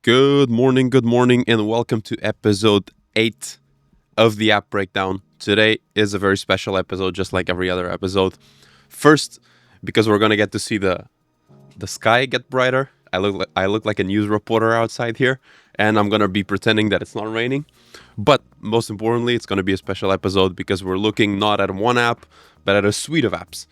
Good morning, and welcome to episode 8 of the app breakdown. Today is a very special episode, just like every other episode. First, because we're gonna get to see the sky get brighter. I look like a news reporter outside here, and I'm gonna be pretending that it's not raining. But most importantly, it's gonna be a special episode because we're looking not at one app, but at a suite of apps.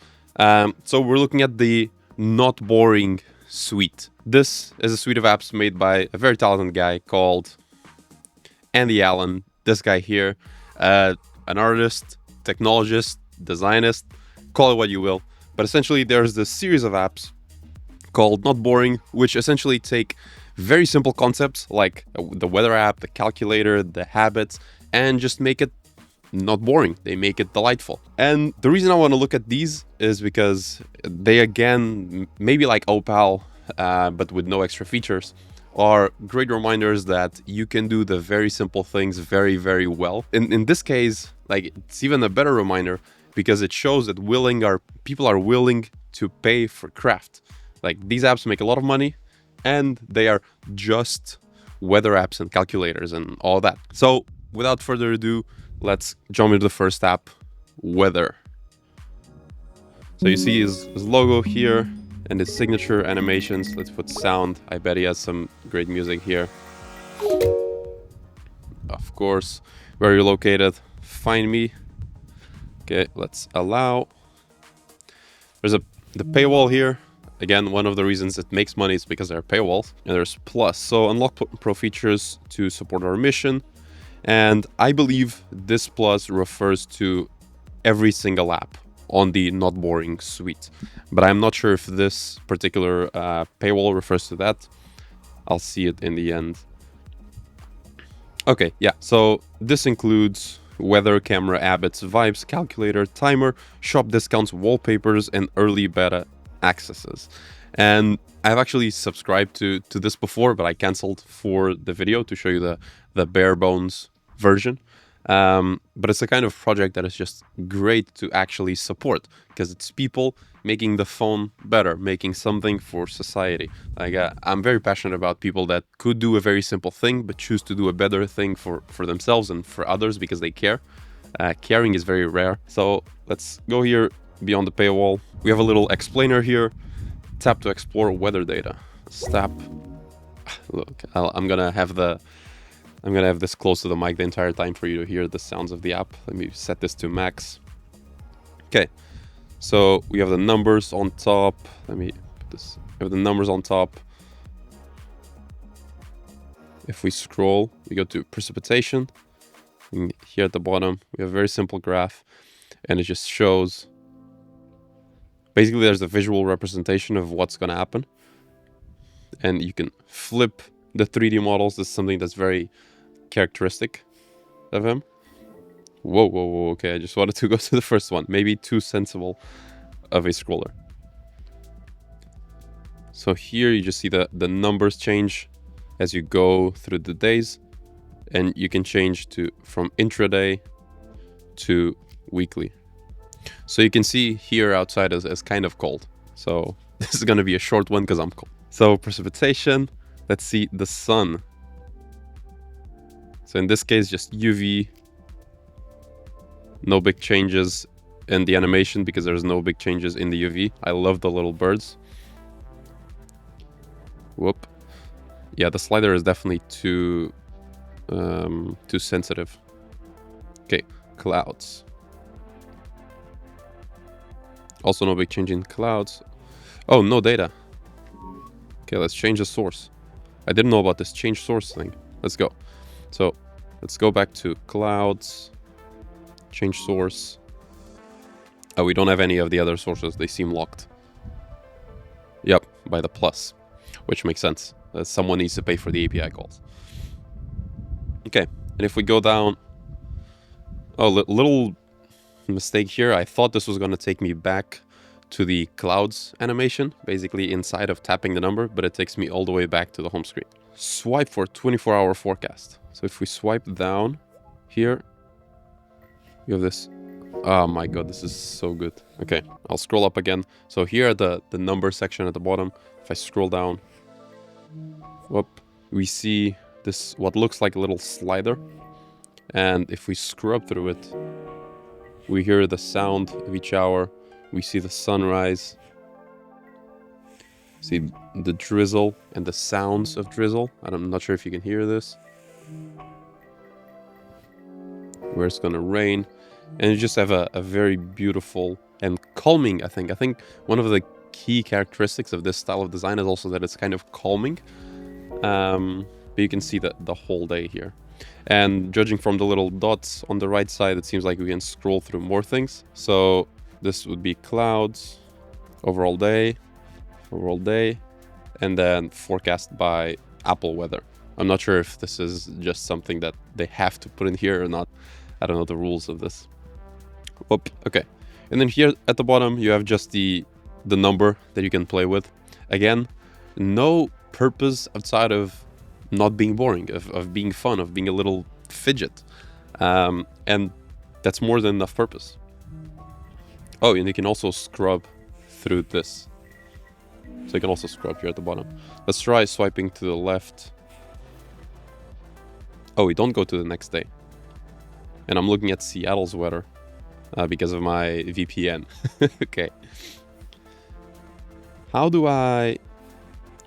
So we're looking at the Not Boring suite. This is a suite of apps made by a very talented guy called Andy Allen. This guy here, an artist, technologist, designist, call it what you will. But essentially, there's this series of apps called Not Boring, which essentially take very simple concepts like the weather app, the calculator, the habits, and just make it not boring. They make it delightful. And the reason I want to look at these is because they, again, maybe like Opal, but with no extra features, are great reminders that you can do the very simple things very, very well. In this case, like, it's even a better reminder because it shows that people are willing to pay for craft. Like, these apps make a lot of money, and they are just weather apps and calculators and all that. So without further ado, let's jump into the first app, Weather. So you see his logo here and his signature animations. Let's put sound. I bet he has some great music here. Of course, where you're located, find me. Okay, let's allow. There's the paywall here. Again, one of the reasons it makes money is because there are paywalls. And there's plus. So unlock pro features to support our mission. And I believe this plus refers to every single app on the Not Boring suite. But I'm not sure if this particular paywall refers to that. I'll see it in the end. Okay, yeah. So this includes weather, camera, habits, vibes, calculator, timer, shop discounts, wallpapers, and early beta accesses. And I've actually subscribed to this before, but I canceled for the video to show you the bare bones version. But it's a kind of project that is just great to actually support because it's people making the phone better, making something for society. Like, I'm very passionate about people that could do a very simple thing but choose to do a better thing for themselves and for others because they care. Caring is very rare. So let's go here beyond the paywall. We have a little explainer here. Tap to explore weather data. Tap. Look, I'm gonna have this close to the mic the entire time for you to hear the sounds of the app. Let me set this to max. Okay, so we have the numbers on top. Let me put this. We have the numbers on top. If we scroll, we go to precipitation. And here at the bottom, we have a very simple graph, and it just shows. Basically, there's a visual representation of what's going to happen. And you can flip the 3D models. This is something that's very characteristic of him. Whoa. Okay, I just wanted to go to the first one. Maybe too sensible of a scroller. So here you just see the numbers change as you go through the days. And you can change from intraday to weekly. So you can see here outside is kind of cold. So this is going to be a short one because I'm cold. So precipitation, let's see the sun. So in this case, just UV. No big changes in the animation because there's no big changes in the UV. I love the little birds. Whoop. Yeah, the slider is definitely too sensitive. Okay, clouds. Also no big change in clouds. Oh, no data. Okay, let's change the source. I didn't know about this change source thing. Let's go. So let's go back to clouds. Change source. Oh, we don't have any of the other sources. They seem locked. Yep, by the plus, which makes sense. Someone needs to pay for the API calls. Okay, and if we go down... Oh, little mistake here. I thought this was going to take me back to the clouds animation, basically inside of tapping the number, but it takes me all the way back to the home screen. Swipe for 24-hour forecast. So if we swipe down here, you have this. Oh my god, this is so good. Okay, I'll scroll up again. So here at the number section at the bottom, if I scroll down, whoop, we see this, what looks like a little slider. And if we scrub through it, we hear the sound of each hour. We see the sunrise. See the drizzle and the sounds of drizzle. I'm not sure if you can hear this. Where it's gonna rain. And you just have a very beautiful and calming, I think. I think one of the key characteristics of this style of design is also that it's kind of calming. But you can see the whole day here. And judging from the little dots on the right side, it seems like we can scroll through more things. So this would be clouds, overall day, and then forecast by Apple weather. I'm not sure if this is just something that they have to put in here or not. I don't know the rules of this. Oop, okay. And then here at the bottom, you have just the number that you can play with. Again, no purpose outside of not being boring, of being fun, of being a little fidget. And that's more than enough purpose. Oh, and you can also scrub through this. So you can also scrub here at the bottom. Let's try swiping to the left. Oh, we don't go to the next day. And I'm looking at Seattle's weather because of my VPN. Okay. How do I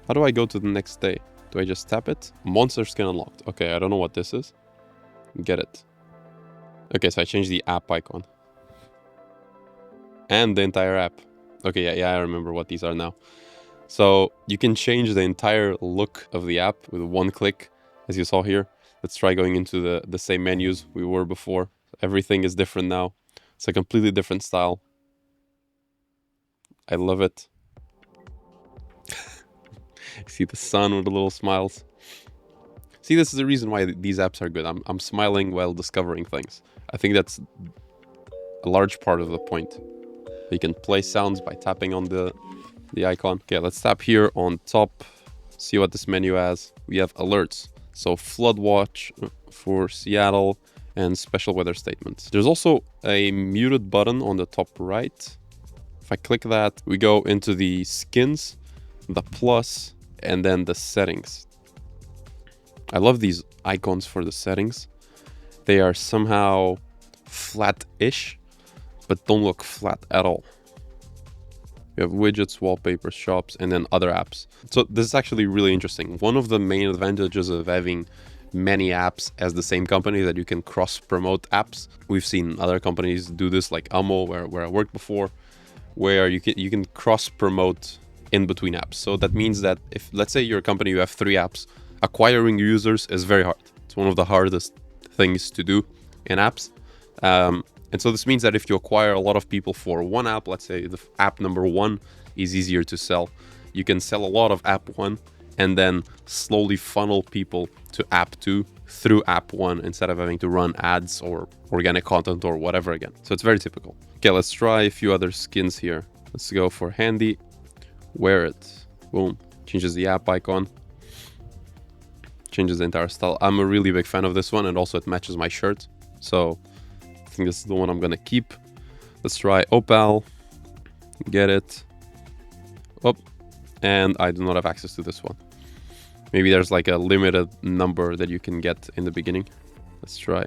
go to the next day? Do I just tap it? Monster skin unlocked. Okay, I don't know what this is. Get it. Okay, so I changed the app icon. And the entire app. Okay, yeah, I remember what these are now. So you can change the entire look of the app with one click, as you saw here. Let's try going into the same menus we were before. Everything is different now. It's a completely different style. I love it. You see the sun with the little smiles. See, this is the reason why these apps are good. I'm smiling while discovering things. I think that's a large part of the point. You can play sounds by tapping on the icon. Okay, let's tap here on top. See what this menu has. We have alerts. So flood watch for Seattle and special weather statements. There's also a muted button on the top right. If I click that, we go into the skins, the plus, and then the settings. I love these icons for the settings. They are somehow flat-ish, but don't look flat at all. You have widgets, wallpapers, shops, and then other apps. So this is actually really interesting. One of the main advantages of having many apps as the same company is that you can cross-promote apps. We've seen other companies do this, like Amo, where I worked before, where you can cross-promote in between apps. So that means that if, let's say you're a company, you have 3 apps, acquiring users is very hard. It's one of the hardest things to do in apps. And so this means that if you acquire a lot of people for one app, let's say the app number 1 is easier to sell. You can sell a lot of app 1 and then slowly funnel people to app 2 through app 1 instead of having to run ads or organic content or whatever again. So it's very typical. Okay, let's try a few other skins here. Let's go for handy. Wear it. Boom. Changes the app icon. Changes the entire style. I'm a really big fan of this one, and also it matches my shirt. So I think this is the one I'm gonna keep. Let's try Opal. Get it. Oh, and I do not have access to this one. Maybe there's like a limited number that you can get in the beginning. Let's try.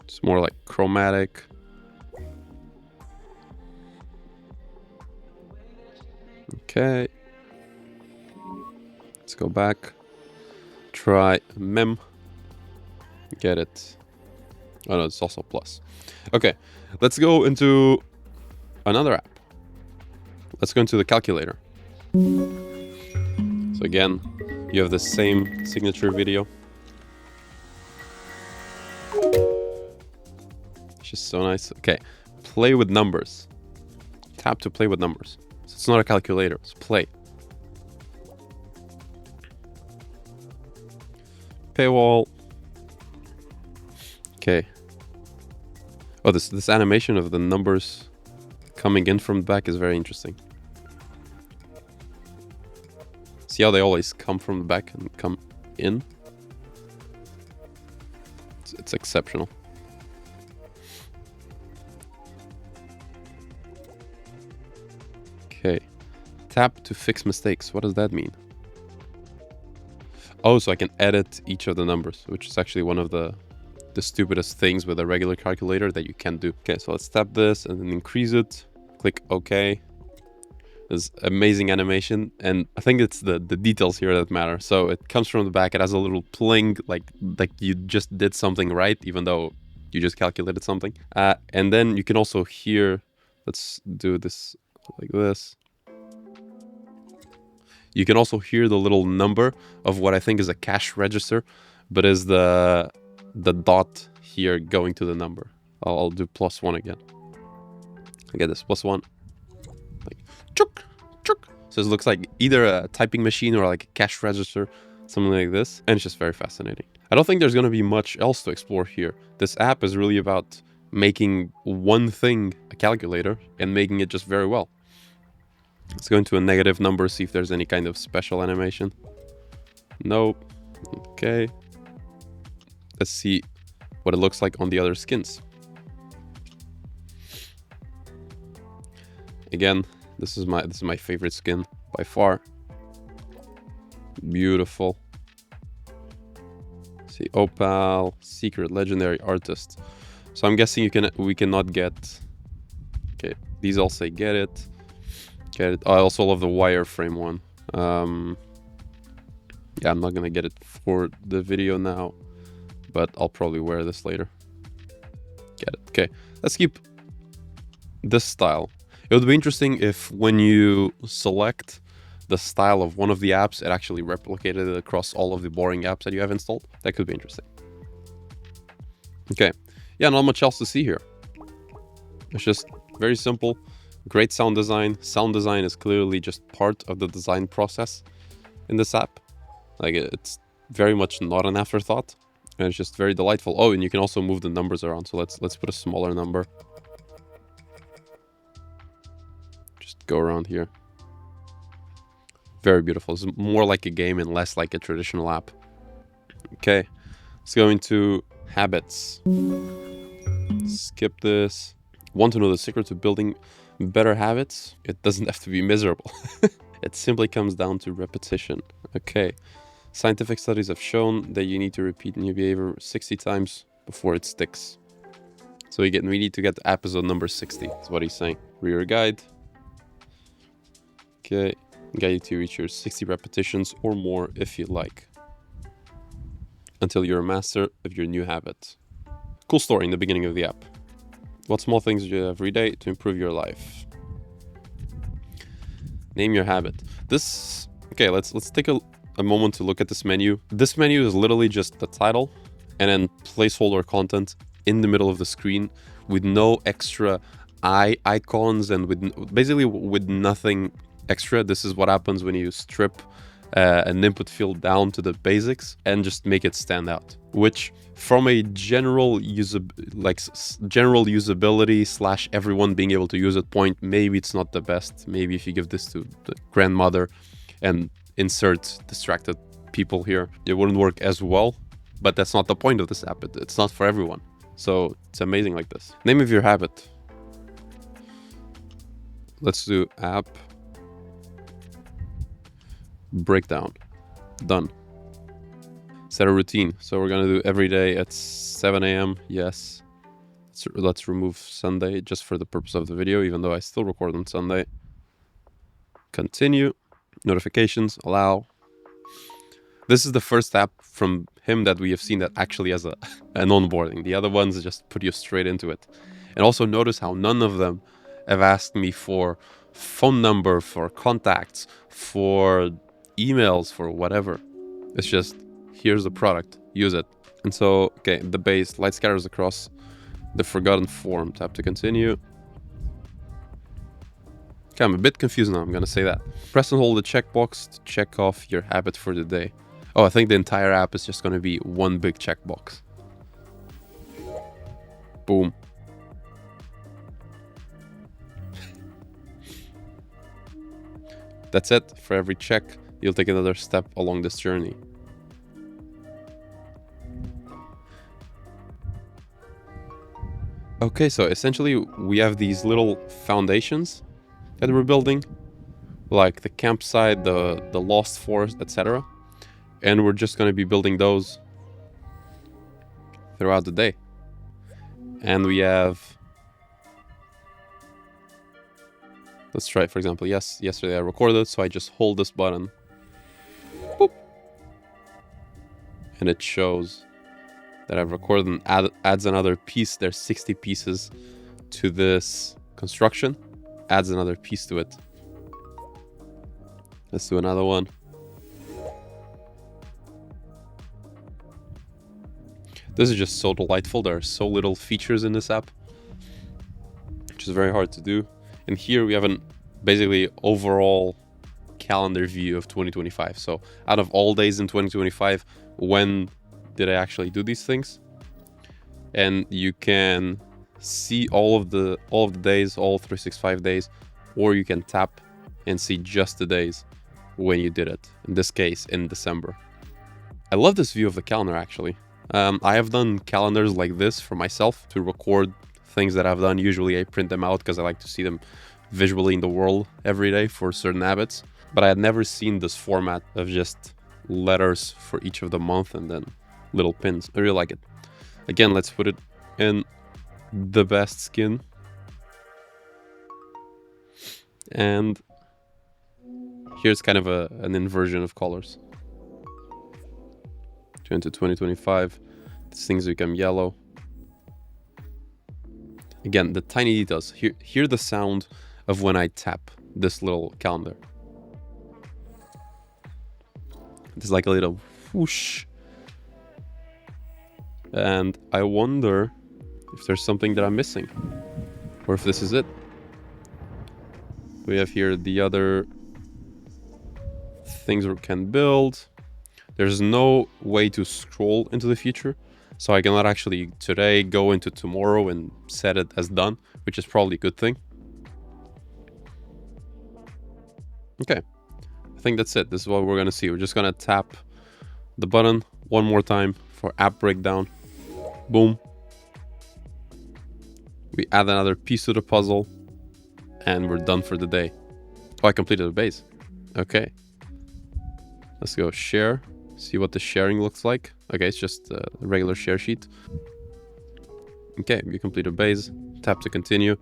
It's more like chromatic. Okay. Let's go back. Try mem. Get it. Oh no, it's also plus. Okay, let's go into another app. Let's go into the calculator. So again, you have the same signature video. It's just so nice. Okay, play with numbers. Tap to play with numbers. So it's not a calculator, it's play. Paywall. Okay. Oh, this animation of the numbers coming in from the back is very interesting. See how they always come from the back and come in? It's exceptional. Okay. Tap to fix mistakes. What does that mean? Oh, so I can edit each of the numbers, which is actually one of the stupidest things with a regular calculator that you can't do. Okay, so let's tap this and then increase it. Click OK. This amazing animation, and I think it's the details here that matter. So it comes from the back. It has a little pling, like you just did something right, even though you just calculated something. And then you can also hear. Let's do this like this. You can also hear the little number of what I think is a cash register, but is the dot here going to the number. I'll do +1 again. I get this +1. Like chuk, chuk. So it looks like either a typing machine or like a cash register, something like this. And it's just very fascinating. I don't think there's going to be much else to explore here. This app is really about making one thing a calculator and making it just very well. Let's go into a negative number, see if there's any kind of special animation. Nope. Okay. Let's see what it looks like on the other skins. Again, this is my favorite skin by far. Beautiful. Let's see, Opal, Secret Legendary Artist. So I'm guessing we cannot get. Okay, these all say get it. Get it. I also love the wireframe one. Yeah, I'm not gonna get it for the video now, but I'll probably wear this later. Get it. Okay, let's keep this style. It would be interesting if when you select the style of one of the apps, it actually replicated it across all of the boring apps that you have installed. That could be interesting. Okay. Yeah, not much else to see here. It's just very simple. Great sound design. Sound design is clearly just part of the design process in this app. Like, it's very much not an afterthought. And it's just very delightful. Oh, and you can also move the numbers around. So let's put a smaller number. Just go around here. Very beautiful. It's more like a game and less like a traditional app. Okay, let's go into habits. Skip this. Want to know the secret to building better habits? It doesn't have to be miserable. It simply comes down to repetition. Okay. Scientific studies have shown that you need to repeat new behavior 60 times before it sticks. So we need to get to episode number 60. That's what he's saying. Read your guide. Okay. Guide you to reach your 60 repetitions or more if you like. Until you're a master of your new habit. Cool story in the beginning of the app. What small things do you do every day to improve your life? Name your habit. Okay, let's take a moment to look at this menu. This menu is literally just the title and then placeholder content in the middle of the screen with no extra icons and basically with nothing extra. This is what happens when you strip an input field down to the basics and just make it stand out, which from a general usability / everyone being able to use it point, maybe it's not the best. Maybe if you give this to the grandmother and insert distracted people here, it wouldn't work as well, but that's not the point of this app. It's not for everyone. So it's amazing like this. Name of your habit. Let's do app breakdown. Done. Set a routine. So we're gonna do every day at 7 a.m. Yes. Let's remove Sunday just for the purpose of the video, even though I still record on Sunday. Continue. Notifications. Allow. This is the first app from him that we have seen that actually has an onboarding. The other ones just put you straight into it. And also notice how none of them have asked me for phone number, for contacts, for emails, for whatever. It's just, here's the product, use it. And so, okay, the base, light scatters across the forgotten form. Tap to continue. Okay, I'm a bit confused now, I'm gonna say that. Press and hold the checkbox to check off your habit for the day. Oh, I think the entire app is just gonna be one big checkbox. Boom. That's it. For every check, you'll take another step along this journey. Okay, so essentially we have these little foundations that we're building like the campsite, the lost forest, etc. And we're just going to be building those throughout the day. And we have, let's try it, for example. Yes, yesterday I recorded, so I just hold this button. Boop. And it shows that I've recorded and adds another piece. There's 60 pieces to this construction. Adds another piece to it. Let's do another one. This is just so delightful. There are so little features in this app, which is very hard to do. And here we have an basically overall calendar view of 2025. So out of all days in 2025, when did I actually do these things? And you can see all of the days, all 365 days, or you can tap and see just the days when you did it. In this case, in December. I love this view of the calendar actually. I have done calendars like this for myself to record things that I've done. Usually I print them out because I like to see them visually in the world every day for certain habits. But I had never seen this format of just letters for each of the month and then little pins. I really like it. Again, let's put it in the best skin. And here's kind of an inversion of colors. Into 2025, these things become yellow. Again, the tiny details. Hear the sound of when I tap this little calendar. It's like a little whoosh. And I wonder if there's something that I'm missing, or if this is it. We have here the other things we can build. There's no way to scroll into the future, so I cannot actually today go into tomorrow and set it as done, which is probably a good thing. Okay, I think that's it. This is what we're gonna see. We're just gonna tap the button one more time for app breakdown. Boom. We add another piece to the puzzle, and we're done for the day. Oh, I completed the base. Okay. Let's go share. See what the sharing looks like. Okay, it's just a regular share sheet. Okay, we complete a base, tap to continue,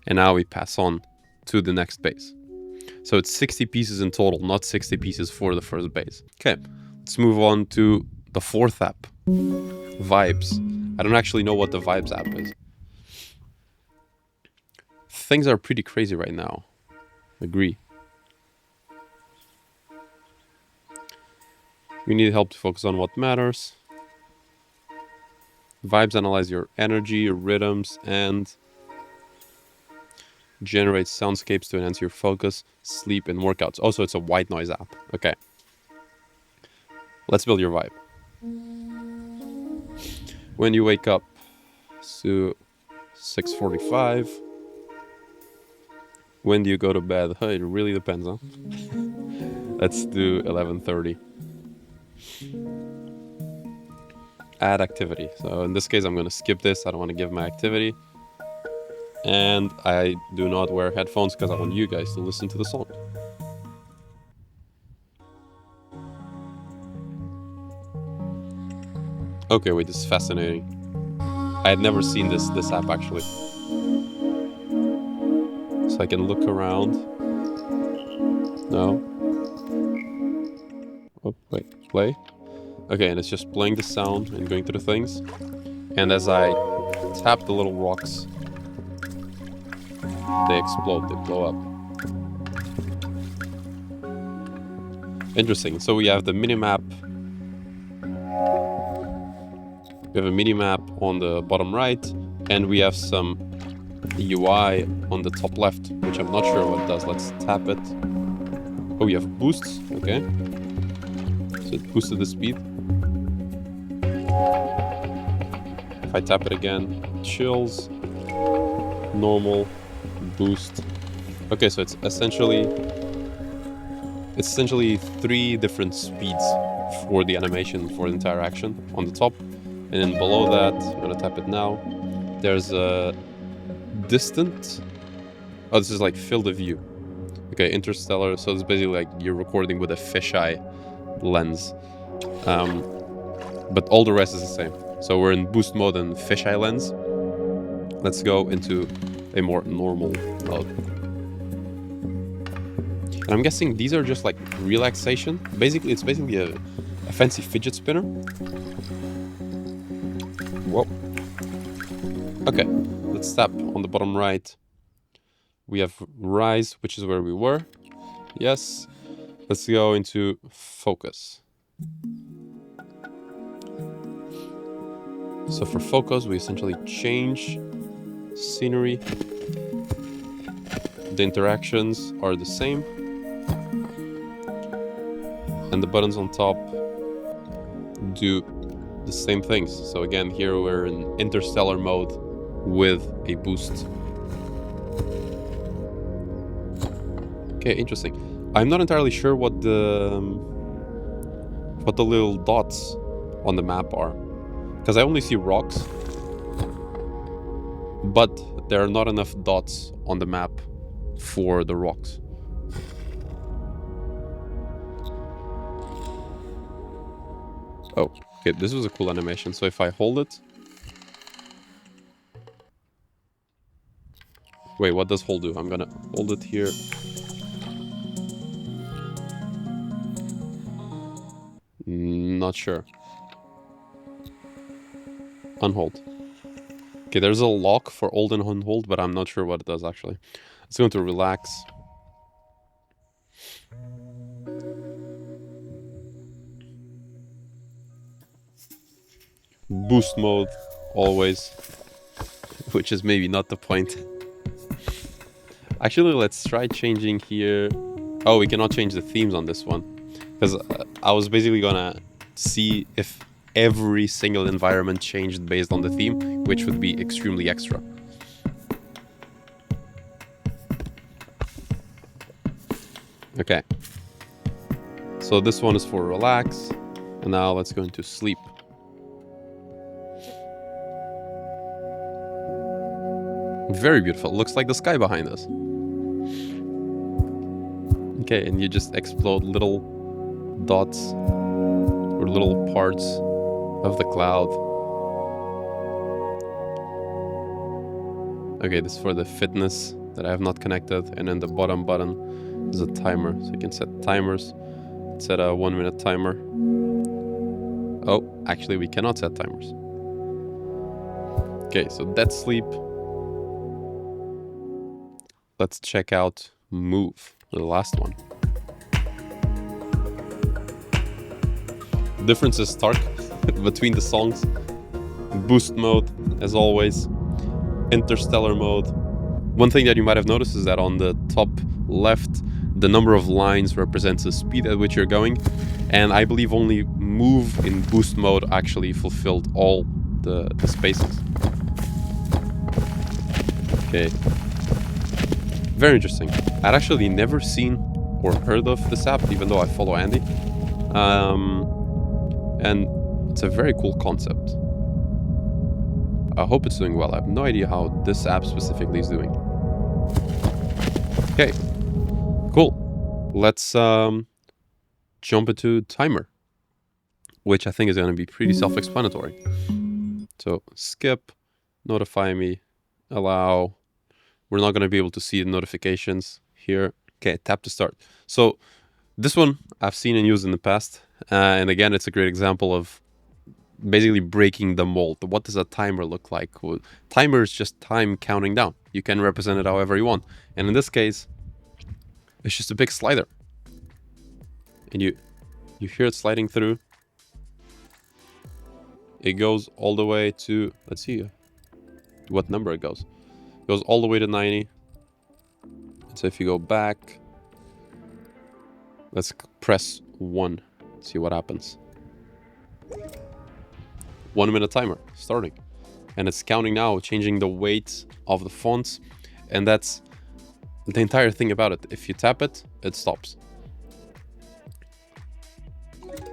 and now we pass on to the next base. So it's 60 pieces in total, not 60 pieces for the first base. Okay, let's move on to the fourth app, Vibes. I don't actually know what the Vibes app is. Things are pretty crazy right now. Agree. We need help to focus on what matters. Vibes analyze your energy, your rhythms, and generate soundscapes to enhance your focus, sleep, and workouts. Also, it's a white noise app. Okay. Let's build your vibe. When you wake up, so 6:45. When do you go to bed? It really depends, huh? Let's do 11:30. Add activity. So in this case, I'm going to skip this. I don't want to give my activity. And I do not wear headphones because I want you guys to listen to the song. Okay, wait, this is fascinating. I had never seen this app actually. So I can look around. No. Oh, wait, play. Okay, and it's just playing the sound and going through the things. And as I tap the little rocks, they explode, they blow up. Interesting. So we have the minimap. We have a minimap on the bottom right, and we have some UI on the top left, which I'm not sure what it does. Let's tap it. Oh, we have boosts. Okay. So it boosted the speed. If I tap it again, chills, normal, boost. Okay, so it's essentially three different speeds for the animation, for the entire action on the top. And then below that, I'm gonna tap it now. There's a distant. Oh, this is like field of view. Okay, interstellar. So it's basically like you're recording with a fisheye lens. But all the rest is the same. So we're in boost mode and fisheye lens. Let's go into a more normal mode. And I'm guessing these are just like relaxation. Basically, it's basically a fancy fidget spinner. Whoa. Okay, let's tap on the bottom right. We have rise, which is where we were. Yes. Let's go into focus. So for focus, we essentially change scenery. The interactions are the same. And the buttons on top do the same things. So again, here we're in interstellar mode with a boost. Okay, interesting. I'm not entirely sure what the little dots on the map are, because I only see rocks, but there are not enough dots on the map for the rocks. Oh, okay, this was a cool animation. So if I hold it... Wait, what does hold do? I'm gonna hold it here. Not sure. Unhold. Okay, there's a lock for hold and unhold, but I'm not sure what it does actually. It's going to relax. Boost mode, always. Which is maybe not the point. Actually, let's try changing here. Oh, we cannot change the themes on this one. Because I was basically gonna see if every single environment changed based on the theme, which would be extremely extra. Okay. So this one is for relax. And now let's go into sleep. Very beautiful. Looks like the sky behind us. Okay, and you just explode little dots or little parts of the cloud. Okay, this is for the fitness that I have not connected. And then the bottom button is a timer. So you can set timers. Let's set a 1 minute timer. Oh, actually we cannot set timers. Okay, so that's sleep. Let's check out move, the last one. The difference is stark between the songs. Boost mode, as always. Interstellar mode. One thing that you might have noticed is that on the top left, the number of lines represents the speed at which you're going. And I believe only move in boost mode actually fulfilled all the spaces. Okay. Very interesting. I'd actually never seen or heard of this app, even though I follow Andy. And it's a very cool concept. I hope it's doing well. I have no idea how this app specifically is doing. Okay, cool. Let's jump into timer, which I think is going to be pretty self-explanatory. So skip, notify me, allow. We're not going to be able to see the notifications here. Okay, tap to start. So this one I've seen and used in the past. And again, it's a great example of basically breaking the mold. What does a timer look like? Well, timer is just time counting down. You can represent it however you want. And in this case, it's just a big slider. And you hear it sliding through. It goes all the way to, let's see what number it goes. It goes all the way to 90. So if you go back, let's press 1. See what happens. 1 minute timer starting. And it's counting now, changing the weight of the fonts. And that's the entire thing about it. If you tap it, it stops.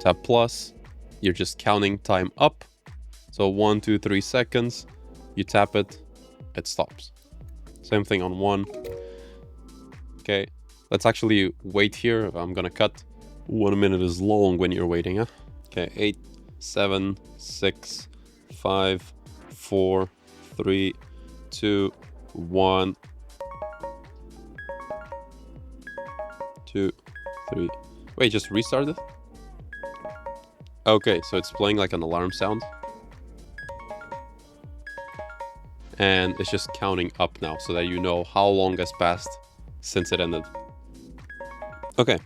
Tap plus, you're just counting time up. So 1, 2, 3 seconds. You tap it, it stops. Same thing on 1. Okay, Let's actually wait here. I'm gonna cut. 1 minute is long when you're waiting, huh? Okay, 8, 7, 6, 5, 4, 3, 2, 1, 2, 3. Wait, just restart it? Okay, so it's playing like an alarm sound. And it's just counting up now so that you know how long has passed since it ended. Okay,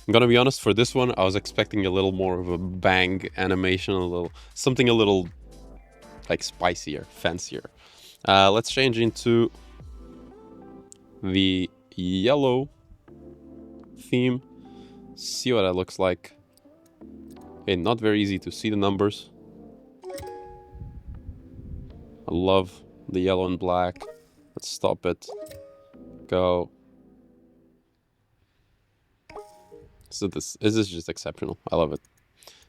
I'm gonna be honest, for this one, I was expecting a little more of a bang animation, something a little like spicier, fancier. Let's change into the yellow theme, see what that looks like. Okay, not very easy to see the numbers. I love the yellow and black. Let's stop it. Go. So this is just exceptional. I love it.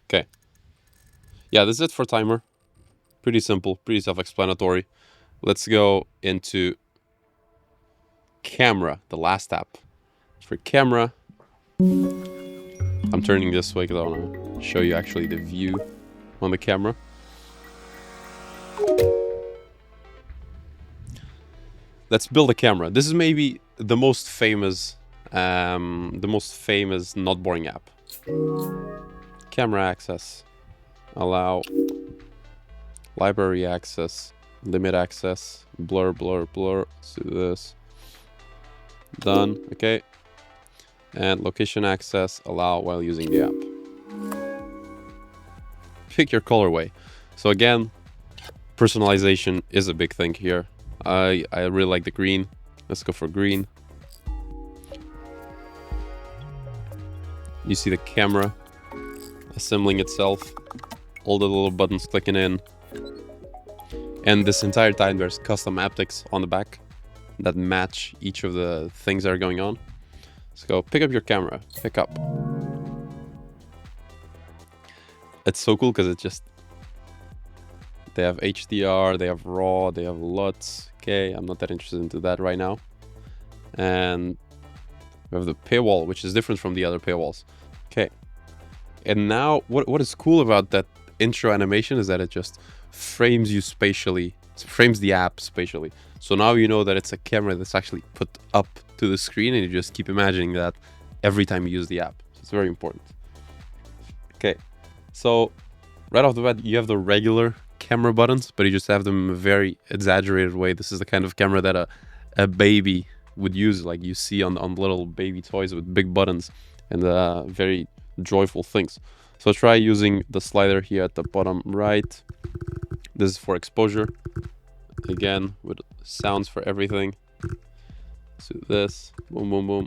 Okay. Yeah, this is it for timer. Pretty simple, pretty self-explanatory. Let's go into camera, the last app. For camera, I'm turning this way because I want to show you actually the view on the camera. Let's build a camera. This is maybe the most famous not boring app. Camera access, allow, library access, limit access, blur, blur, blur. Let's do this. Done. Okay. And location access, allow while using the app. Pick your colorway. So again, personalization is a big thing here. I really like the green. Let's go for green. You see the camera assembling itself, all the little buttons clicking in. And this entire time there's custom haptics on the back that match each of the things that are going on. Let's go pick up your camera, pick up. It's so cool because it just, they have HDR, they have RAW, they have LUTs. Okay, I'm not that interested into that right now. And we have the paywall, which is different from the other paywalls. Okay. And now what is cool about that intro animation is that it just frames you spatially, frames the app spatially. So now you know that it's a camera that's actually put up to the screen and you just keep imagining that every time you use the app. So it's very important. Okay. So right off the bat, you have the regular camera buttons, but you just have them in a very exaggerated way. This is the kind of camera that a baby would use, like you see on little baby toys with big buttons and very joyful things. So try using the slider here at the bottom right. This is for exposure. Again, with sounds for everything. Let's do this. Boom, boom, boom.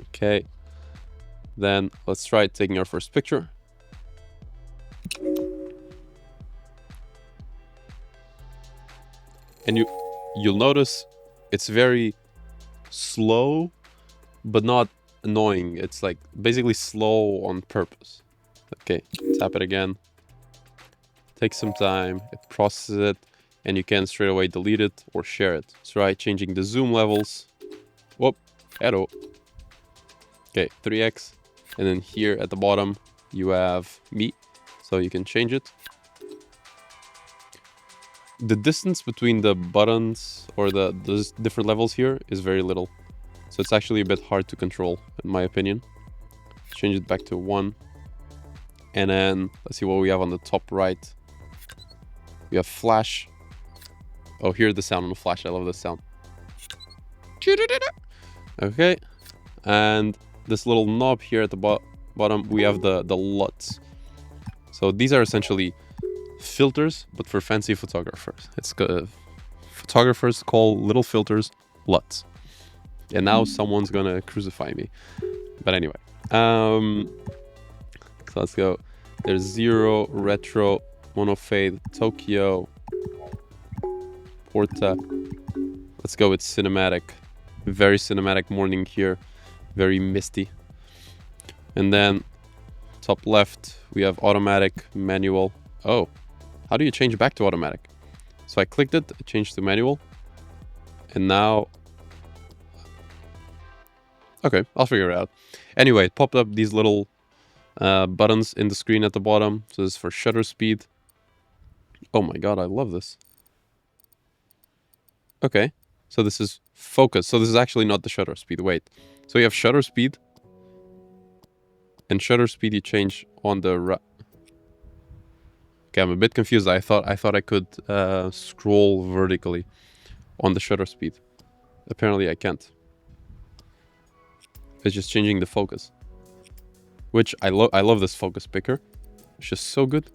Okay. Then let's try taking our first picture. And you'll notice it's very slow, but not annoying. It's like basically slow on purpose. Okay, tap it again. Takes some time, it processes it, and you can straight away delete it or share it. Try changing the zoom levels. Whoop, hello. Okay, 3x. And then here at the bottom, you have me, so you can change it. The distance between the buttons or those different levels here is very little. So it's actually a bit hard to control, in my opinion. Change it back to 1. And then let's see what we have on the top right. We have flash. Oh, hear the sound on the flash. I love this sound. Okay. And this little knob here at the bottom, we have the LUTs. So these are essentially filters, but for fancy photographers. It's photographers call little filters LUTs. And now someone's gonna crucify me. But anyway, so let's go. There's 0, retro, monofade, Tokyo, Porta. Let's go with cinematic. Very cinematic morning here. Very misty. And then top left, we have automatic, manual. Oh, how do you change back to automatic? So I clicked it changed to manual. And now Okay, I'll figure it out. Anyway, it popped up these little buttons in the screen at the bottom. So this is for shutter speed. Oh my god, I love this. Okay, so this is focus. So this is actually not the shutter speed. Wait, so you have shutter speed, and shutter speed you change on the right. Okay, I'm a bit confused. I thought I could scroll vertically on the shutter speed. Apparently I can't. It's just changing the focus, which I love this focus picker. It's just so good.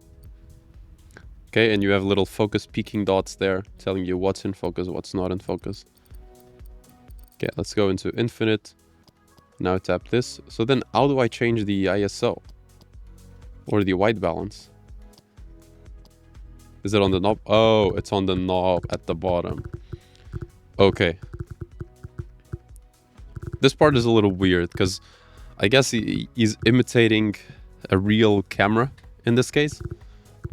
Okay, and you have little focus peaking dots there telling you what's in focus, what's not in focus. Okay, let's go into infinite. Now tap this. So then how do I change the ISO? Or the white balance? Is it on the knob? Oh, it's on the knob at the bottom. Okay. This part is a little weird because I guess he's imitating a real camera in this case.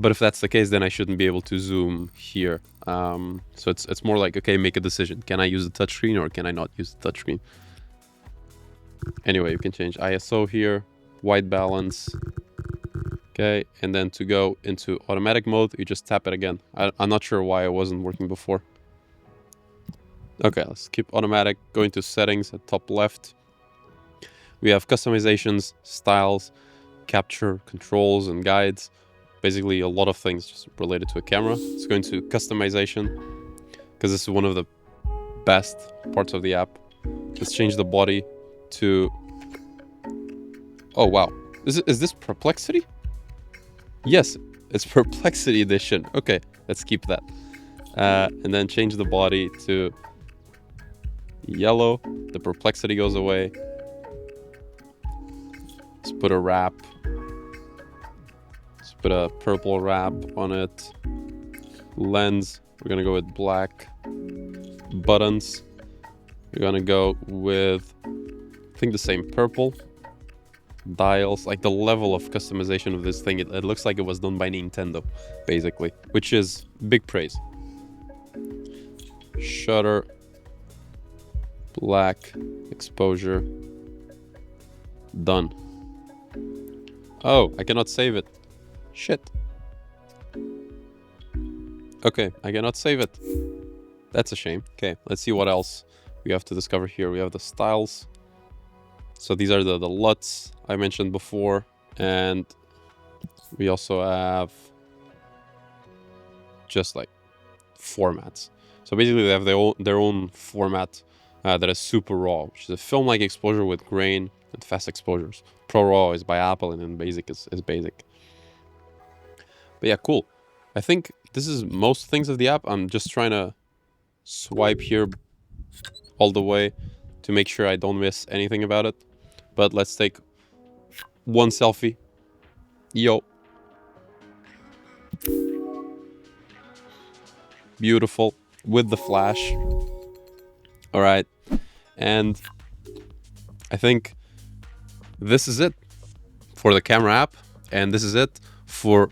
But if that's the case, then I shouldn't be able to zoom here. So it's more like, okay, make a decision. Can I use the touchscreen or can I not use the touchscreen? Anyway, you can change ISO here, white balance. Okay, and then to go into automatic mode, you just tap it again. I'm not sure why it wasn't working before. Okay, let's keep automatic. Go into settings at top left. We have customizations, styles, capture, controls, and guides. Basically a lot of things just related to a camera. Let's go into customization because this is one of the best parts of the app. Let's change the body to... Oh, wow. Is this perplexity? Yes, it's perplexity edition. Okay, let's keep that. And then change the body to yellow. The perplexity goes away. Let's put a wrap. Put a purple wrap on it. Lens, we're gonna go with black. Buttons, we're gonna go with, I think, the same purple. Dials, like the level of customization of this thing, it looks like it was done by Nintendo, basically, which is big praise. Shutter, black, exposure, done. Oh, I cannot save it. Shit. Okay, I cannot save it. That's a shame. Okay, let's see what else we have to discover here. We have the styles. So these are the LUTs I mentioned before. And we also have just like formats. So basically they have their own format that is super raw, which is a film-like exposure with grain and fast exposures. Pro Raw is by Apple and then Basic is Basic. But yeah, cool. I think this is most things of the app. I'm just trying to swipe here all the way to make sure I don't miss anything about it. But let's take one selfie. Yo. Beautiful. With the flash. All right. And I think this is it for the camera app. And this is it for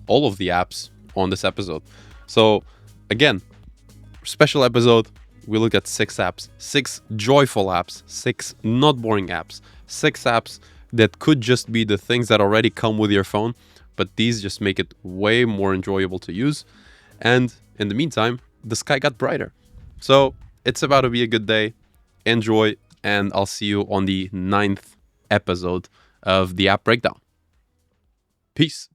all of the apps on this episode. So again, special episode, we look at 6 apps, 6 joyful apps, 6 not boring apps, 6 apps that could just be the things that already come with your phone, but these just make it way more enjoyable to use. And in the meantime, the sky got brighter. So it's about to be a good day. Enjoy, and I'll see you on the 9th episode of the app breakdown. Peace.